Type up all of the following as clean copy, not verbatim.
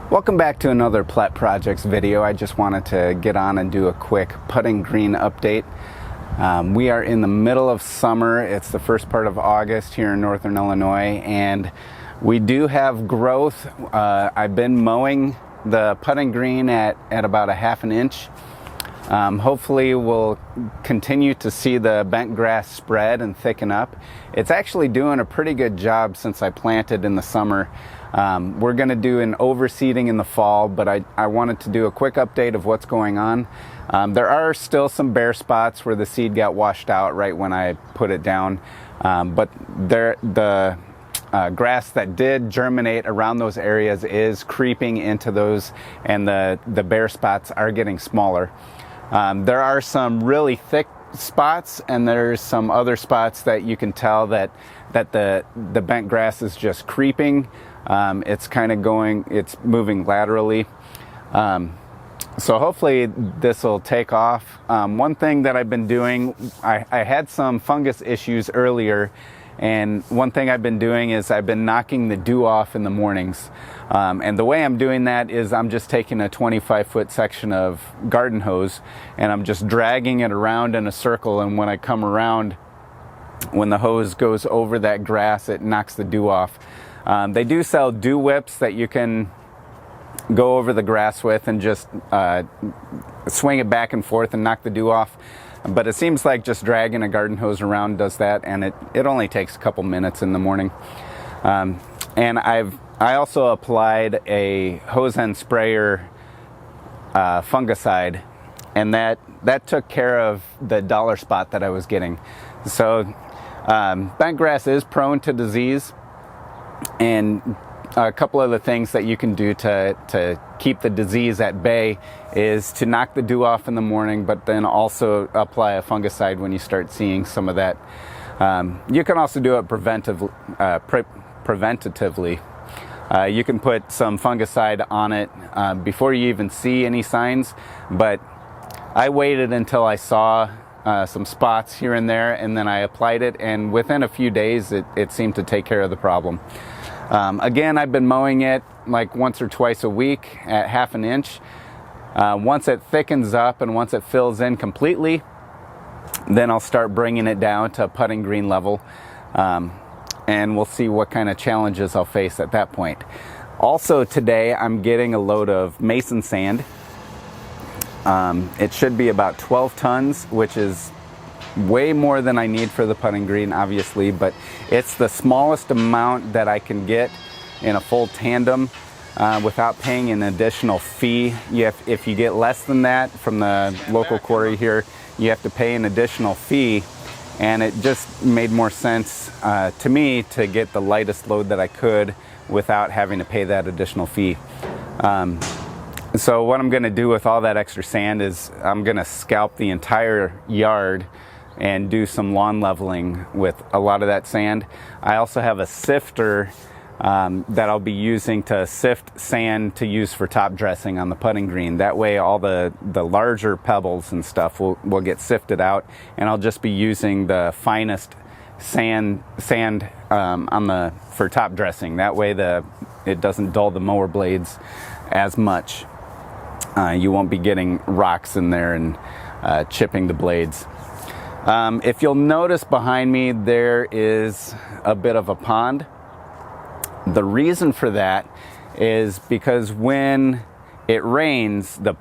Welcome back to another Plet Projects video. I just wanted to get on and do a quick putting green update. We are in the middle of summer. It's the first part of August here in Northern Illinois, and we do have growth. I've been mowing the putting green at about a ½ an inch. Hopefully we'll continue to see the bent grass spread and thicken up. It's actually doing a pretty good job since I planted in the summer. We're going to do an overseeding in the fall, but I wanted to do a quick update of what's going on. There are still some bare spots where the seed got washed out right when I put it down, but the grass that did germinate around those areas is creeping into those, and the bare spots are getting smaller. There are some really thick spots, and there's some other spots that you can tell that the bent grass is just creeping. It's kind of it's moving laterally. So hopefully this will take off. One thing that I've been doing, I had some fungus issues earlier, and one thing I've been doing is I've been knocking the dew off in the mornings. And the way I'm doing that is I'm just taking a 25-foot section of garden hose and I'm just dragging it around in a circle, and when I come around, when the hose goes over that grass, it knocks the dew off. They do sell dew whips that you can go over the grass with and just swing it back and forth and knock the dew off. But it seems like just dragging a garden hose around does that, and it only takes a couple minutes in the morning. And I also applied a hose end sprayer fungicide, and that took care of the dollar spot that I was getting. So bent grass is prone to disease, and a couple of the things that you can do to keep the disease at bay is to knock the dew off in the morning, but then also apply a fungicide when you start seeing some of that. You can also do it preventatively. You can put some fungicide on it before you even see any signs, but I waited until I saw some spots here and there, and then I applied it, and within a few days it seemed to take care of the problem. Again, I've been mowing it like once or twice a week at ½ an inch. Once it thickens up and once it fills in completely, then I'll start bringing it down to putting green level, and we'll see what kind of challenges I'll face at that point. Also today I'm getting a load of mason sand. It should be about 12 tons, which is way more than I need for the putting green, obviously, but it's the smallest amount that I can get in a full tandem without paying an additional fee. If you get less than that from the local quarry here, you have to pay an additional fee, and it just made more sense to me to get the lightest load that I could without having to pay that additional fee. So what I'm going to do with all that extra sand is I'm going to scalp the entire yard and do some lawn leveling with a lot of that sand. I also have a sifter that I'll be using to sift sand to use for top dressing on the putting green. That way all the larger pebbles and stuff will get sifted out, and I'll just be using the finest sand for top dressing. That way it doesn't dull the mower blades as much. You won't be getting rocks in there and chipping the blades. If you'll notice behind me, there is a bit of a pond. The reason for that is because when it rains, the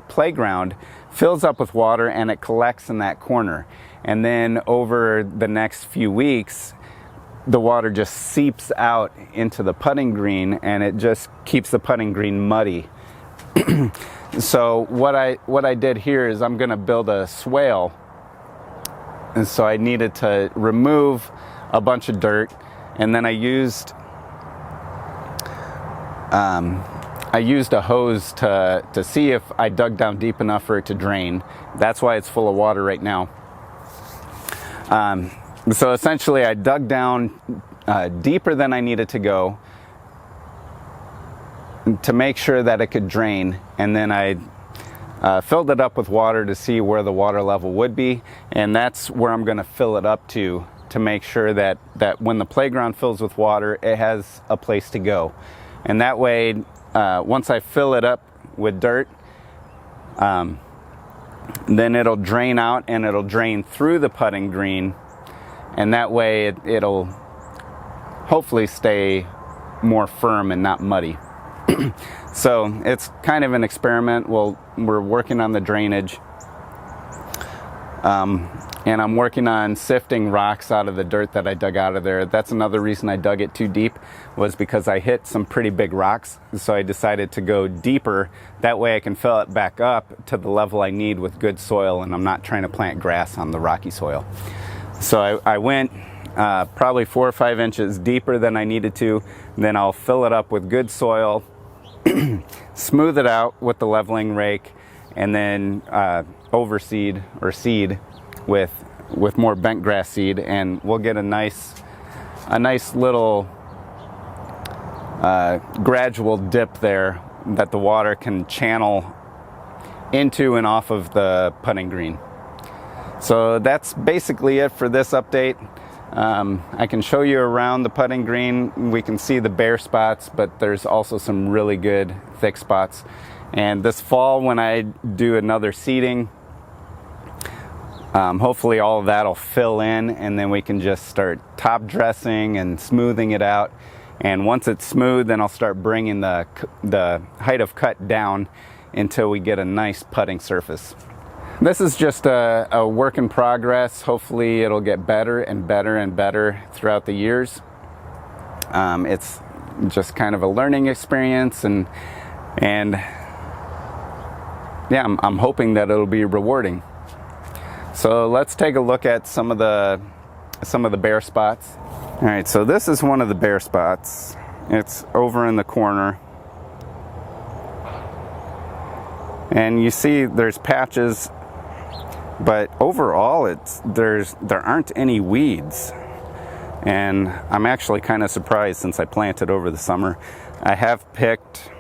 playground fills up with water and it collects in that corner. And then over the next few weeks, the water just seeps out into the putting green, and it just keeps the putting green muddy. So what I did here is I'm going to build a swale, and so I needed to remove a bunch of dirt, and then I used a hose to see if I dug down deep enough for it to drain. That's why it's full of water right now. So essentially I dug down deeper than I needed to go to make sure that it could drain, and then I filled it up with water to see where the water level would be, and that's where I'm going to fill it up to make sure that when the playground fills with water, it has a place to go. And that way, once I fill it up with dirt, then it'll drain out and it'll drain through the putting green, and that way it'll hopefully stay more firm and not muddy. So it's kind of an experiment. We're working on the drainage, and I'm working on sifting rocks out of the dirt that I dug out of there. That's another reason I dug it too deep, was because I hit some pretty big rocks. So I decided to go deeper. That way I can fill it back up to the level I need with good soil, and I'm not trying to plant grass on the rocky soil. So I went probably 4 or 5 inches deeper than I needed to. Then I'll fill it up with good soil, smooth it out with the leveling rake, and then overseed or seed with more bent grass seed, and we'll get a nice little gradual dip there that the water can channel into and off of the putting green. So that's basically it for this update. I can show you around the putting green. We can see the bare spots, but there's also some really good thick spots. And this fall, when I do another seeding, hopefully all of that will fill in, and then we can just start top dressing and smoothing it out. And once it's smooth, then I'll start bringing the height of cut down until we get a nice putting surface. This is just a work in progress. Hopefully it'll get better and better and better throughout the years. It's just kind of a learning experience, and yeah, I'm hoping that it'll be rewarding. So let's take a look at some of the bare spots. All right, so this is one of the bare spots. It's over in the corner. And you see there's patches, but overall there aren't any weeds. And I'm actually kind of surprised, since I planted over the summer. I have picked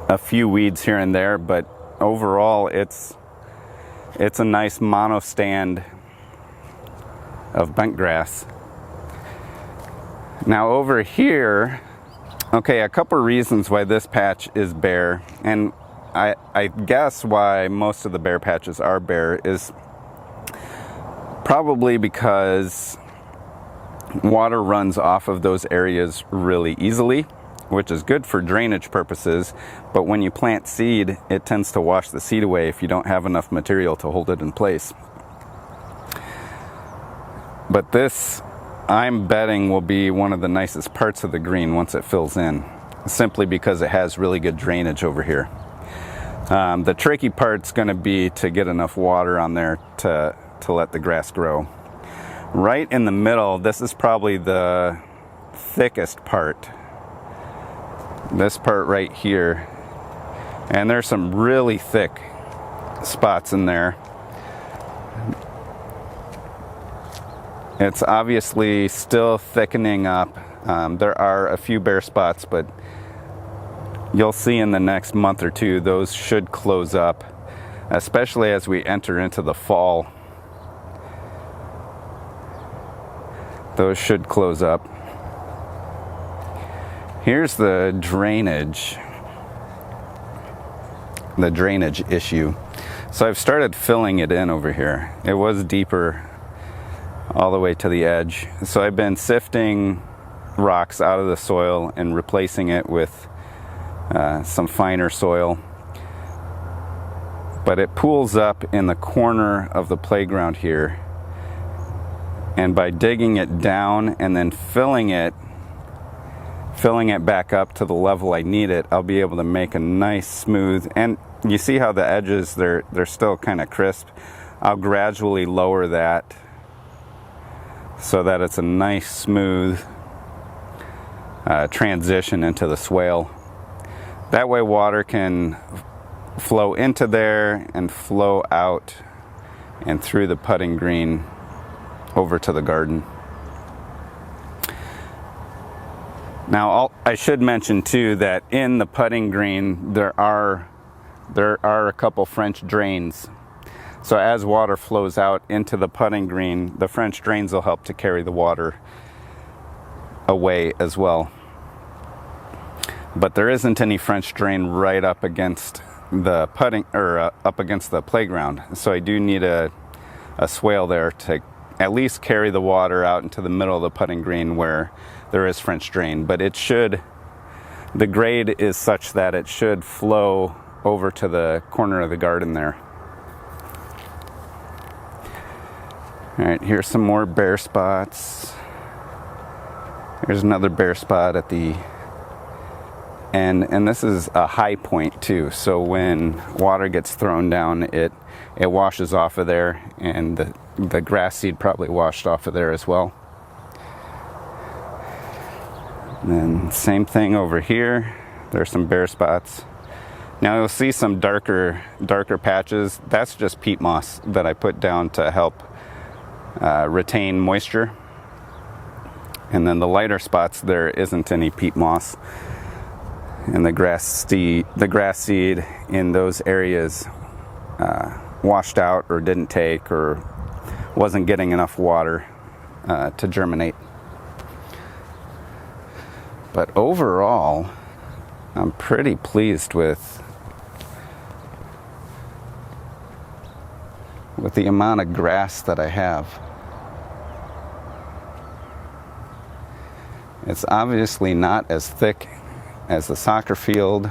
a few weeds here and there, but overall it's a nice monostand of bent grass. Now over here, okay, a couple reasons why this patch is bare, and I guess why most of the bare patches are bare is probably because water runs off of those areas really easily, which is good for drainage purposes, but when you plant seed, it tends to wash the seed away if you don't have enough material to hold it in place. But this, I'm betting, will be one of the nicest parts of the green once it fills in, simply because it has really good drainage over here. The tricky part's going to be to get enough water on there to let the grass grow. Right in the middle, this is probably the thickest part. This part right here. And there's some really thick spots in there. It's obviously still thickening up. There are a few bare spots, but you'll see in the next month or two, those should close up, especially as we enter into the fall. Those should close up. Here's the drainage issue. So I've started filling it in over here. It was deeper all the way to the edge. So I've been sifting rocks out of the soil and replacing it with some finer soil. But it pools up in the corner of the playground here. And by digging it down and then filling it back up to the level I need it, I'll be able to make a nice smooth, and you see how the edges, they're still kind of crisp. I'll gradually lower that so that it's a nice smooth transition into the swale. That way water can flow into there and flow out and through the putting green over to the garden. Now, I should mention too that in the putting green there are a couple French drains. So as water flows out into the putting green, the French drains will help to carry the water away as well. but there isn't any French drain right up against the putting, or up against the playground. So I do need a swale there to at least carry the water out into the middle of the putting green where there is French drain. But it should, the grade is such that it should flow over to the corner of the garden there. All right, here's some more bare spots. There's another bare spot at the end, and this is a high point too. So when water gets thrown down, it washes off of there, and the grass seed probably washed off of there as well. And then same thing over here. There's some bare spots. Now you'll see some darker patches. That's just peat moss that I put down to help retain moisture. And then the lighter spots, there isn't any peat moss. And the grass seed in those areas washed out or didn't take or wasn't getting enough water to germinate. But overall, I'm pretty pleased with the amount of grass that I have. It's obviously not as thick as the soccer field,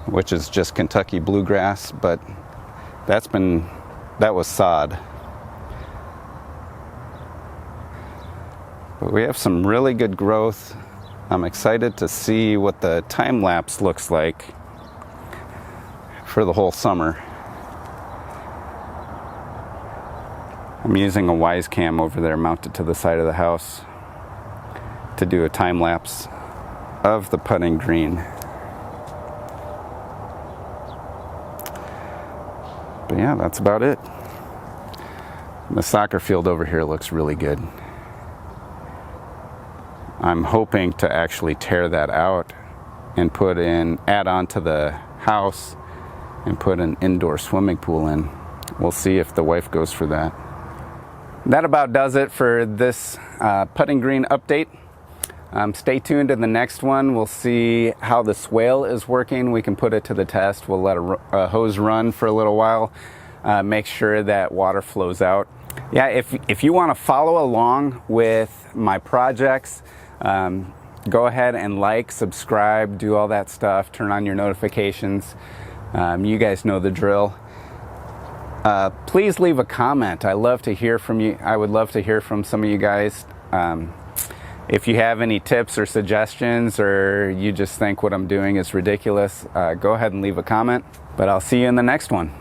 which is just Kentucky bluegrass, but that was sod. But we have some really good growth. I'm excited to see what the time lapse looks like for the whole summer. I'm using a Wise Cam over there mounted to the side of the house to do a time lapse of the putting green. But yeah, that's about it. The soccer field over here looks really good. I'm hoping to actually tear that out and add on to the house and put an indoor swimming pool in. We'll see if the wife goes for that. That about does it for this putting green update. Stay tuned in the next one. We'll see how the swale is working. We can put it to the test. We'll let a hose run for a little while, make sure that water flows out. Yeah, if you want to follow along with my projects, go ahead and like, subscribe, do all that stuff, turn on your notifications. You guys know the drill. Please leave a comment. I love to hear from you. I would love to hear from some of you guys. If you have any tips or suggestions, or you just think what I'm doing is ridiculous, go ahead and leave a comment. But I'll see you in the next one.